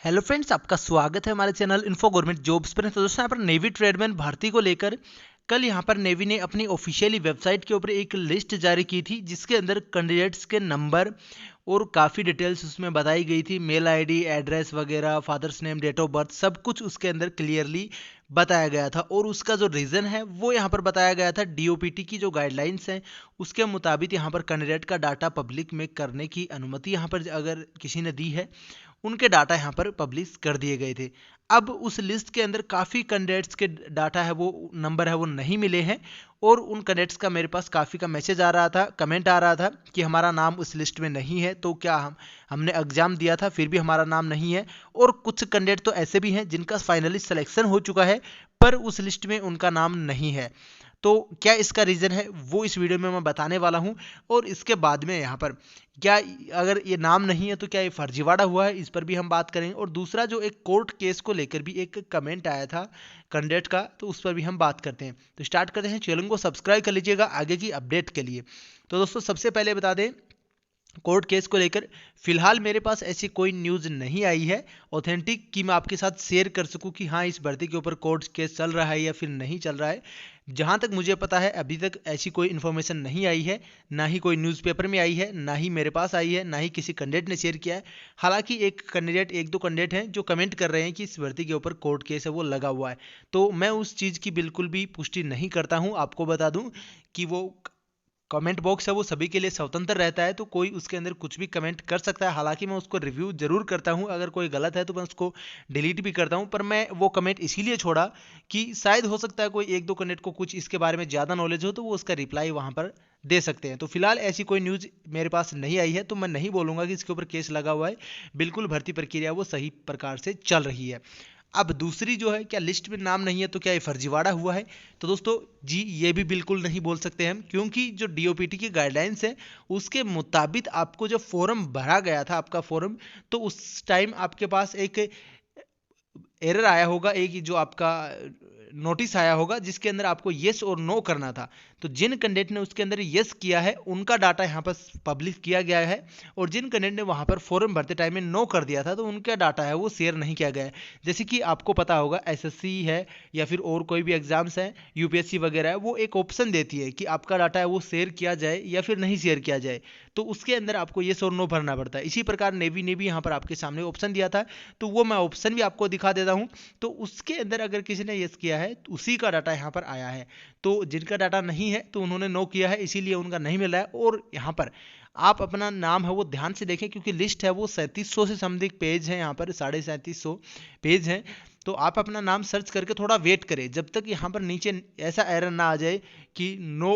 Hello friends, आपका स्वागत है हमारे चैनल इन्फो गवर्नमेंट जॉब्स पर। तो दोस्तों, यहाँ पर नेवी ट्रेडमैन भर्ती को लेकर कल यहाँ पर नेवी ने अपनी ऑफिशियली वेबसाइट के ऊपर एक लिस्ट जारी की थी, जिसके अंदर कैंडिडेट्स के नंबर और काफ़ी डिटेल्स उसमें बताई गई थी। मेल आईडी, एड्रेस वगैरह, father's name, date of birth, सब कुछ उसके अंदर क्लियरली बताया गया था। और उसका जो रीज़न है वो यहाँ पर बताया गया था, डीओपीटी की जो गाइडलाइंस हैं उसके मुताबिक यहाँ पर कैंडिडेट का डाटा पब्लिक में करने की अनुमति यहाँ पर अगर किसी ने दी है, उनके डाटा यहाँ पर पब्लिश कर दिए गए थे। अब उस लिस्ट के अंदर काफ़ी कैंडिडेट्स के डाटा है, वो नंबर है, वो नहीं मिले हैं। और उन कैंडिडेट्स का मेरे पास काफ़ी का मैसेज आ रहा था, कमेंट आ रहा था कि हमारा नाम उस लिस्ट में नहीं है। तो क्या हमने एग्ज़ाम दिया था फिर भी हमारा नाम नहीं है। और कुछ कैंडिडेट तो ऐसे भी हैं जिनका फाइनली सिलेक्शन हो चुका है, पर उस लिस्ट में उनका नाम नहीं है। तो क्या इसका रीज़न है वो इस वीडियो में मैं बताने वाला हूं। और इसके बाद में यहाँ पर क्या, अगर ये नाम नहीं है तो क्या ये फर्जीवाड़ा हुआ है, इस पर भी हम बात करेंगे। और दूसरा, जो एक कोर्ट केस को लेकर भी एक कमेंट आया था कैंडिडेट का, तो उस पर भी हम बात करते हैं। तो स्टार्ट करते हैं। चैनल को सब्सक्राइब कर लीजिएगा आगे की अपडेट के लिए। तो दोस्तों, सबसे पहले बता दें, कोर्ट केस को लेकर फिलहाल मेरे पास ऐसी कोई न्यूज़ नहीं आई है ऑथेंटिक कि मैं आपके साथ शेयर कर सकूं कि हाँ, इस भर्ती के ऊपर कोर्ट केस चल रहा है या फिर नहीं चल रहा है। जहां तक मुझे पता है अभी तक ऐसी कोई इन्फॉर्मेशन नहीं आई है, ना ही कोई न्यूज़पेपर में आई है, ना ही मेरे पास आई है, ना ही किसी कैंडिडेट ने शेयर किया है। हालांकि एक दो कैंडिडेट हैं जो कमेंट कर रहे हैं कि इस भर्ती के ऊपर कोर्ट केस है वो लगा हुआ है। तो मैं उस चीज़ की बिल्कुल भी पुष्टि नहीं करता हूँ। आपको बता दूँ कि वो कमेंट बॉक्स है वो सभी के लिए स्वतंत्र रहता है, तो कोई उसके अंदर कुछ भी कमेंट कर सकता है। हालांकि मैं उसको रिव्यू जरूर करता हूं, अगर कोई गलत है तो मैं उसको डिलीट भी करता हूं। पर मैं वो कमेंट इसीलिए छोड़ा कि शायद हो सकता है कोई एक दो कैंडिडेट को कुछ इसके बारे में ज़्यादा नॉलेज हो, तो वो उसका रिप्लाई वहां पर दे सकते हैं। तो फिलहाल ऐसी कोई न्यूज़ मेरे पास नहीं आई है, तो मैं नहीं बोलूँगा कि इसके ऊपर केस लगा हुआ है। बिल्कुल भर्ती प्रक्रिया वो सही प्रकार से चल रही है। अब दूसरी जो है, क्या लिस्ट में नाम नहीं है तो क्या ये फर्जीवाड़ा हुआ है? तो दोस्तों जी, ये भी बिल्कुल नहीं बोल सकते हम, क्योंकि जो डीओपीटी की गाइडलाइंस है उसके मुताबिक आपको जो फॉर्म भरा गया था, आपका फॉर्म, तो उस टाइम आपके पास एक एरर आया होगा, एक जो आपका नोटिस आया होगा जिसके अंदर आपको येस और नो करना था। तो जिन कैंडिडेट ने उसके अंदर येस किया है उनका डाटा यहाँ पर पब्लिश किया गया है, और जिन कैंडिडेट ने वहाँ पर फॉर्म भरते टाइम में नो कर दिया था तो उनका डाटा है वो शेयर नहीं किया गया है। जैसे कि आपको पता होगा, एसएससी है या फिर और कोई भी एग्जाम्स है, यूपीएससी वगैरह है, वो एक ऑप्शन देती है कि आपका डाटा है वो शेयर किया जाए या फिर नहीं शेयर किया जाए। तो उसके अंदर आपको येस और नो भरना पड़ता है। इसी प्रकार नेवी ने भी यहाँ पर आपके सामने ऑप्शन दिया था, तो वो मैं ऑप्शन भी आपको दिखा देता हूँ। तो उसके अंदर अगर किसी ने यस किया है तो उसी का डाटा यहाँ पर आया है। तो जिनका डाटा नहीं है तो उन्होंने नो किया है, इसीलिए उनका नहीं मिल रहा है। और यहाँ पर आप अपना नाम है वो ध्यान से देखें, क्योंकि लिस्ट है वो 3700 से समथिंग पेज है, यहाँ पर 3750 पेज है। तो आप अपना नाम सर्च करके थोड़ा वेट करें जब तक यहाँ पर नीचे ऐसा एरर ना आ जाए कि नो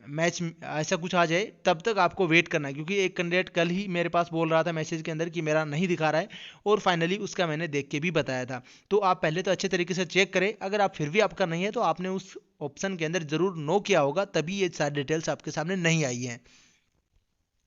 मैच, ऐसा कुछ आ जाए, तब तक आपको वेट करना है। क्योंकि एक कैंडिडेट कल ही मेरे पास बोल रहा था मैसेज के अंदर कि मेरा नहीं दिखा रहा है, और फाइनली उसका मैंने देख के भी बताया था। तो आप पहले तो अच्छे तरीके से चेक करें, अगर आप फिर भी आपका नहीं है तो आपने उस ऑप्शन के अंदर जरूर नो किया होगा, तभी ये सारी डिटेल्स आपके सामने नहीं आई हैं।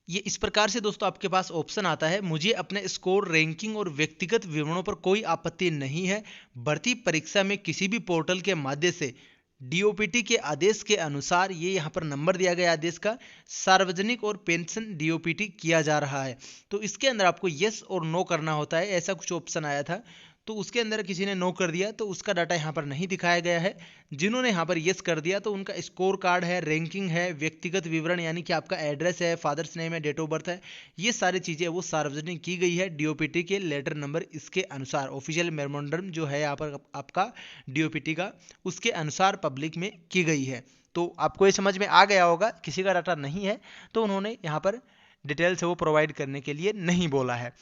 ये इस प्रकार से दोस्तों आपके पास ऑप्शन आता है, मुझे अपने स्कोर, रैंकिंग और व्यक्तिगत विवरणों पर कोई आपत्ति नहीं है। भर्ती परीक्षा में किसी भी पोर्टल के माध्यम से डीओपीटी के आदेश के अनुसार, ये यहाँ पर नंबर दिया गया आदेश का, सार्वजनिक और पेंशन डीओपीटी किया जा रहा है। तो इसके अंदर आपको यस और नो करना होता है, ऐसा कुछ ऑप्शन आया था। तो उसके अंदर किसी ने नो कर दिया तो उसका डाटा यहाँ पर नहीं दिखाया गया है। जिन्होंने यहाँ पर यस कर दिया तो उनका स्कोर कार्ड है, रैंकिंग है, व्यक्तिगत विवरण यानी कि आपका एड्रेस है, फादर्स नेम है, डेट ऑफ बर्थ है, ये सारी चीज़ें वो सार्वजनिक की गई है डीओपीटी के लेटर नंबर इसके अनुसार। ऑफिशियल मेमोरेंडम जो है यहाँ पर आपका डीओपीटी का, उसके अनुसार पब्लिक में की गई है। तो आपको ये समझ में आ गया होगा, किसी का डाटा नहीं है तो उन्होंने यहाँ पर डिटेल्स वो प्रोवाइड करने के लिए नहीं बोला है।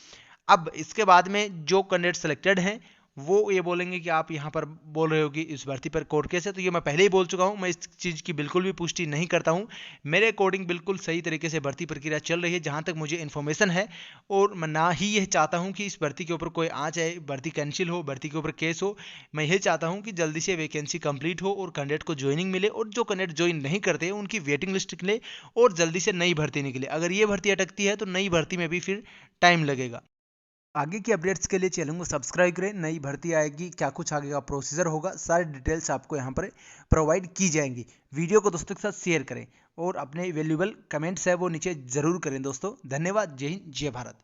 अब इसके बाद में जो कैंडिडेट सिलेक्टेड हैं वो ये बोलेंगे कि आप यहाँ पर बोल रहे हो कि इस भर्ती पर कोर्ट केस है, तो ये मैं पहले ही बोल चुका हूँ, मैं इस चीज़ की बिल्कुल भी पुष्टि नहीं करता हूँ। मेरे अकॉर्डिंग बिल्कुल सही तरीके से भर्ती प्रक्रिया चल रही है जहाँ तक मुझे इन्फॉर्मेशन है। और मैं ना ही ये चाहता हूँ कि इस भर्ती के ऊपर कोई आ जाए, भर्ती कैंसिल हो, भर्ती के ऊपर केस हो। मैं ये चाहता हूँ कि जल्दी से वैकेंसी कंप्लीट हो और कैंडिडेट को ज्वाइनिंग मिले, और जो कैंडिडेट ज्वाइन नहीं करते उनकी वेटिंग लिस्ट निकले और जल्दी से नई भर्ती निकले। अगर ये भर्ती अटकती है तो नई भर्ती में भी फिर टाइम लगेगा। आगे की अपडेट्स के लिए चैनल को सब्सक्राइब करें। नई भर्ती आएगी, क्या कुछ आगे का प्रोसीजर होगा, सारी डिटेल्स आपको यहाँ पर प्रोवाइड की जाएंगी। वीडियो को दोस्तों के साथ शेयर करें और अपने वैल्यूएबल कमेंट्स है वो नीचे ज़रूर करें। दोस्तों धन्यवाद। जय हिंद, जय भारत।